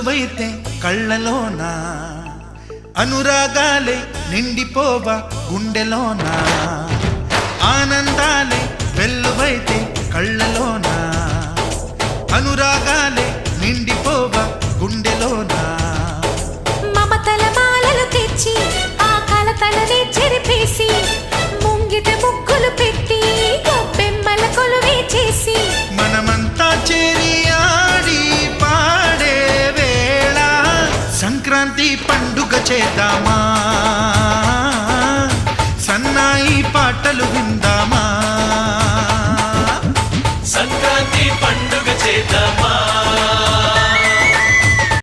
వెల్లువైతే కళ్ళలోన అనురాగాలే నిండిపోవా గుండెలోన ఆనందాలే వెల్లువైతే కళ్ళలోన అనురాగాలే నిండిపోవా గుండెలోన మమతల మాలలు తెచ్చి ఆ కలతలనే చెరిపేసి ముంగిట ముగ్గులు పెట్టి గొప్పెమ్మల కొలువే చేసి మనమంతా చేరి ఆడి పాడే వేళ సంక్రాంతి పండుగ చేద్దామా సన్నాయి పాటలు విందామా సంక్రాంతి పండుగ చేద్దామా